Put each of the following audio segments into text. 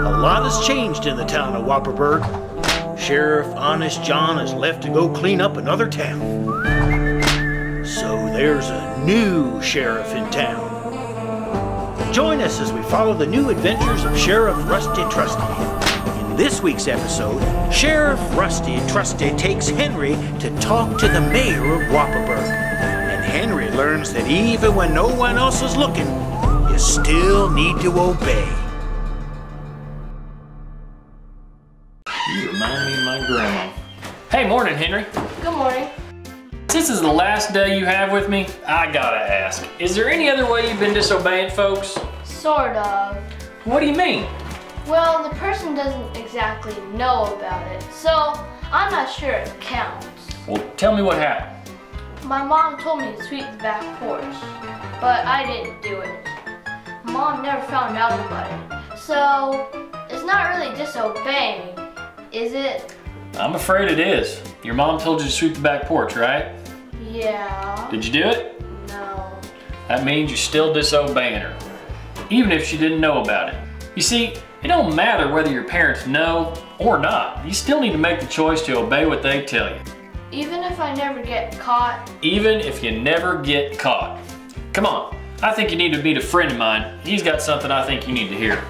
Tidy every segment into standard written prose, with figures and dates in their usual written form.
A lot has changed in the town of Whopperburg. Sheriff Honest John has left to go clean up another town. So there's a new sheriff in town. Join us as we follow the new adventures of Sheriff Rusty Trusty. In this week's episode, Sheriff Rusty Trusty takes Henry to talk to the mayor of Whopperburg. And Henry learns that even when no one else is looking, you still need to obey. You remind me of my grandma. Hey, morning, Henry. Good morning. Since this is the last day you have with me, I gotta ask, is there any other way you've been disobeying folks? Sort of. What do you mean? Well, the person doesn't exactly know about it, so I'm not sure it counts. Well, tell me what happened. My mom told me to sweep the back porch, but I didn't do it. Mom never found out about it, so it's not really disobeying, is it? I'm afraid it is. Your mom told you to sweep the back porch, right? Yeah. Did you do it? No. That means you're still disobeying her, even if she didn't know about it. You see, it don't matter whether your parents know or not. You still need to make the choice to obey what they tell you. Even if I never get caught? Even if you never get caught. Come on, I think you need to meet a friend of mine. He's got something I think you need to hear.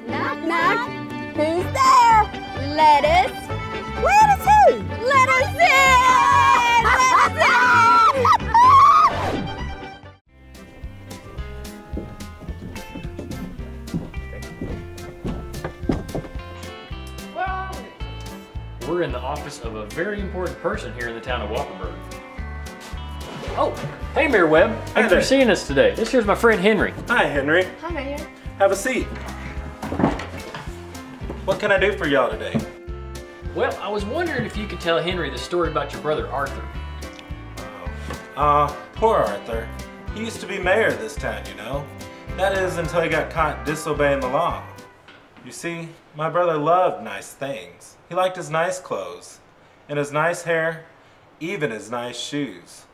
Knock, knock. Who's there? Lettuce. Where is he? Let us in! Let us in! Where are we? We're in the office of a very important person here in the town of Whopperburg. Oh, hey Mayor Webb. Thanks for seeing us today. This here's my friend Henry. Hi, Henry. Hi, Mayor. Have a seat. What can I do for y'all today? Well, I was wondering if you could tell Henry the story about your brother Arthur. Poor Arthur. He used to be mayor of this town, you know. That is, until he got caught disobeying the law. You see, my brother loved nice things. He liked his nice clothes, and his nice hair, even his nice shoes.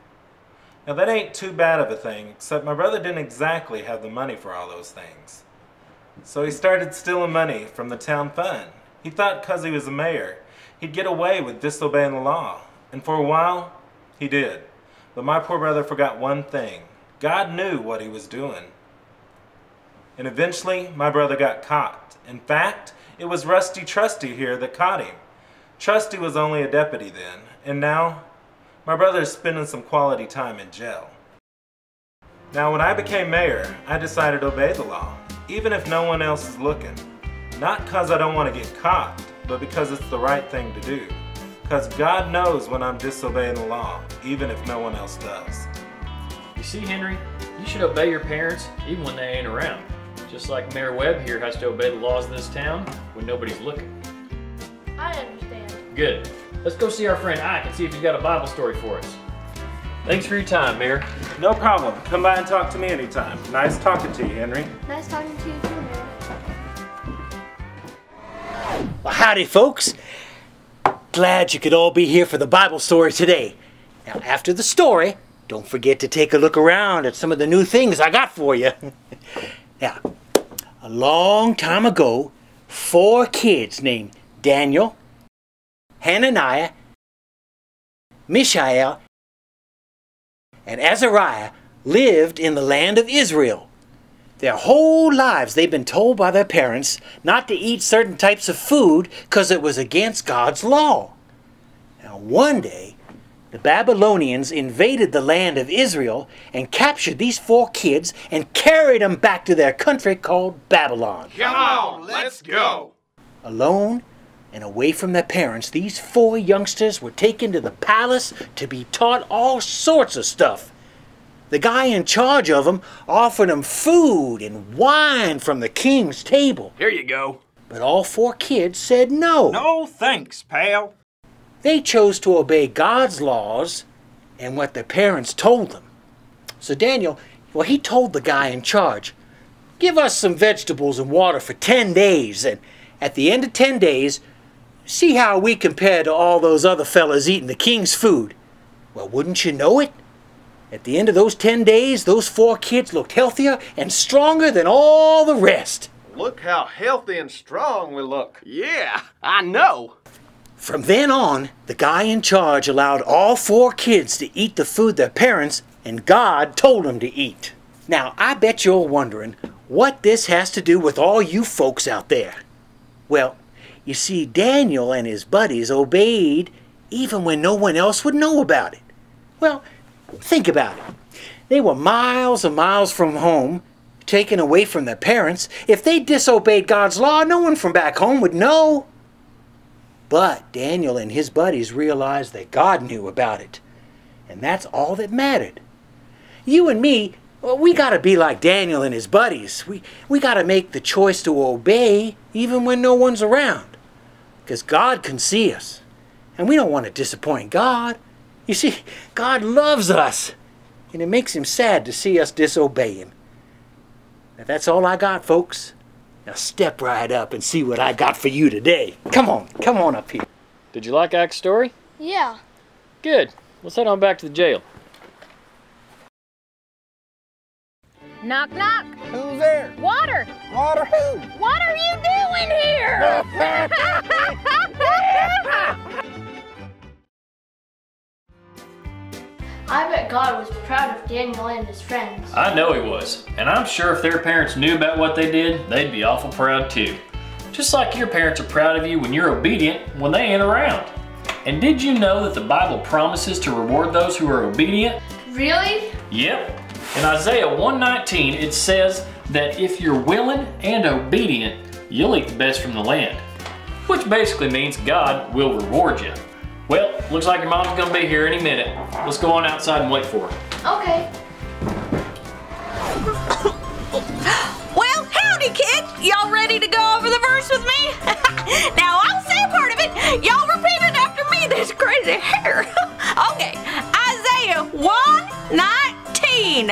Now that ain't too bad of a thing, except my brother didn't exactly have the money for all those things. So he started stealing money from the town fund. He thought because he was a mayor, he'd get away with disobeying the law. And for a while, he did. But my poor brother forgot one thing. God knew what he was doing. And eventually, my brother got caught. In fact, it was Rusty Trusty here that caught him. Trusty was only a deputy then, and now, my brother is spending some quality time in jail. Now, when I became mayor, I decided to obey the law, even if no one else is looking. Not because I don't want to get caught, but because it's the right thing to do. Because God knows when I'm disobeying the law, even if no one else does. You see, Henry, you should obey your parents even when they ain't around. Just like Mayor Webb here has to obey the laws of this town when nobody's looking. I understand. Good. Let's go see our friend Ike and see if he's got a Bible story for us. Thanks for your time, Mayor. No problem. Come by and talk to me anytime. Nice talking to you, Henry. Nice talking to you too, Mayor. Well, howdy, folks. Glad you could all be here for the Bible story today. Now, after the story, don't forget to take a look around at some of the new things I got for you. Now, a long time ago, 4 kids named Daniel, Hananiah, Mishael, and Azariah lived in the land of Israel. Their whole lives they've been told by their parents not to eat certain types of food because it was against God's law. Now one day, the Babylonians invaded the land of Israel and captured these 4 kids and carried them back to their country called Babylon. Come on, let's go! Alone and away from their parents, these 4 youngsters were taken to the palace to be taught all sorts of stuff. The guy in charge of them offered them food and wine from the king's table. Here you go. But all 4 kids said no. No thanks, pal. They chose to obey God's laws and what their parents told them. So Daniel, well, he told the guy in charge, give us some vegetables and water for 10 days, and at the end of 10 days, see how we compare to all those other fellas eating the king's food. Well, wouldn't you know it? At the end of those 10 days, those 4 kids looked healthier and stronger than all the rest. Look how healthy and strong we look. Yeah, I know. From then on, the guy in charge allowed all 4 kids to eat the food their parents and God told them to eat. Now, I bet you're wondering what this has to do with all you folks out there. Well, you see, Daniel and his buddies obeyed even when no one else would know about it. Well, think about it. They were miles and miles from home, taken away from their parents. If they disobeyed God's law, no one from back home would know. But Daniel and his buddies realized that God knew about it. And that's all that mattered. You and me, well, we got to be like Daniel and his buddies. We got to make the choice to obey even when no one's around. Because God can see us. And we don't want to disappoint God. You see, God loves us. And it makes him sad to see us disobey him. Now, that's all I got, folks. Now step right up and see what I got for you today. Come on up here. Did you like Ike's story? Yeah. Good. Let's head on back to the jail. Knock, knock. Who's there? Water. Water who? What are you doing here? I bet God was proud of Daniel and his friends. I know he was. And I'm sure if their parents knew about what they did, they'd be awful proud too. Just like your parents are proud of you when you're obedient when they ain't around. And did you know that the Bible promises to reward those who are obedient? Really? Yep. In Isaiah 1:19, it says that if you're willing and obedient, you'll eat the best from the land. Which basically means God will reward you. Well, looks like your mom's gonna be here any minute. Let's go on outside and wait for her. Okay. Well, howdy, kids. Y'all ready to go over the verse with me? Now, I'll say a part of it. Y'all repeat it after me. This crazy hair. Okay, Isaiah 1:19.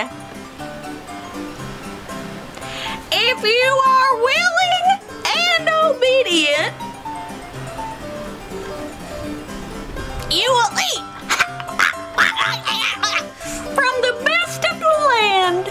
If you are willing and obedient, you will eat from the best of the land.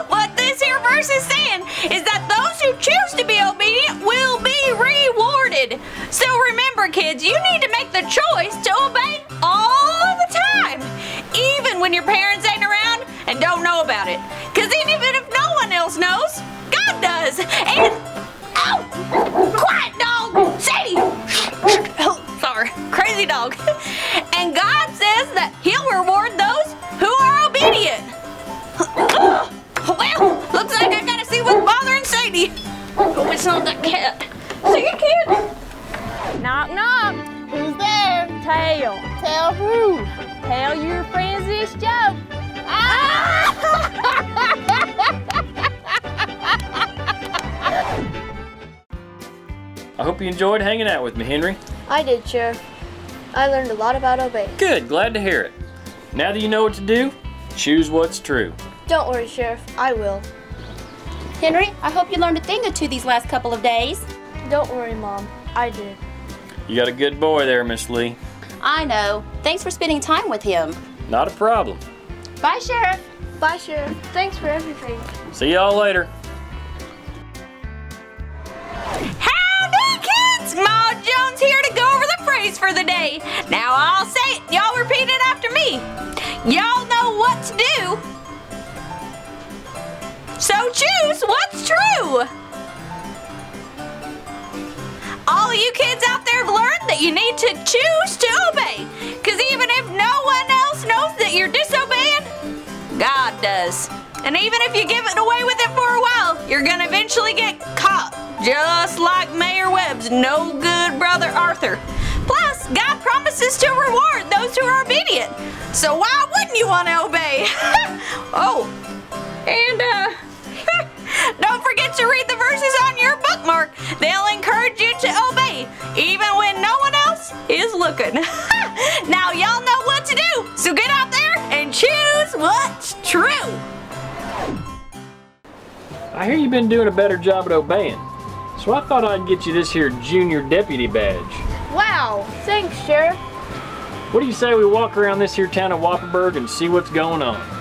What this here verse is saying is that those who choose to be obedient will be rewarded. So remember, kids, you need to make the choice to obey all the time, even when your parents ain't around and don't know about it. Because even if no one else knows, God does. And oh, quiet dog, Sadie. Oh, sorry, crazy dog. And God says that He'll reward those who are obedient. Well, looks like I gotta see what's bothering Sadie. Oh, it's not that cat. See you, kid. Knock, knock. Who's there? Tell. Tell who? Tell your friends this joke. I hope you enjoyed hanging out with me, Henry. I did, Sheriff. I learned a lot about obeying. Good, glad to hear it. Now that you know what to do, choose what's true. Don't worry, Sheriff. I will. Henry, I hope you learned a thing or two these last couple of days. Don't worry, Mom. I did. You got a good boy there, Miss Lee. I know. Thanks for spending time with him. Not a problem. Bye, Sheriff. Bye, Sheriff. Thanks for everything. See y'all later. Howdy, kids! Ma Jones here to go over the phrase for the day. Now I'll say it. Y'all repeat it after me. Y'all know what to do. So choose what's true. All of you kids out there have learned that you need to choose to obey. Because even if no one else knows that you're disobeying, God does. And even if you give it away with it for a while, you're gonna eventually get caught. Just like Mayor Webb's no good brother Arthur. Plus, God promises to reward those who are obedient. So why wouldn't you want to obey? Oh, and don't forget to read the verses on your bookmark. They'll encourage you to obey, even when no one else is looking. Now y'all know what to do, so get out there and choose what's true. I hear you've been doing a better job at obeying, so I thought I'd get you this here junior deputy badge. Wow, thanks, Sheriff. What do you say we walk around this here town of Whopperburg and see what's going on?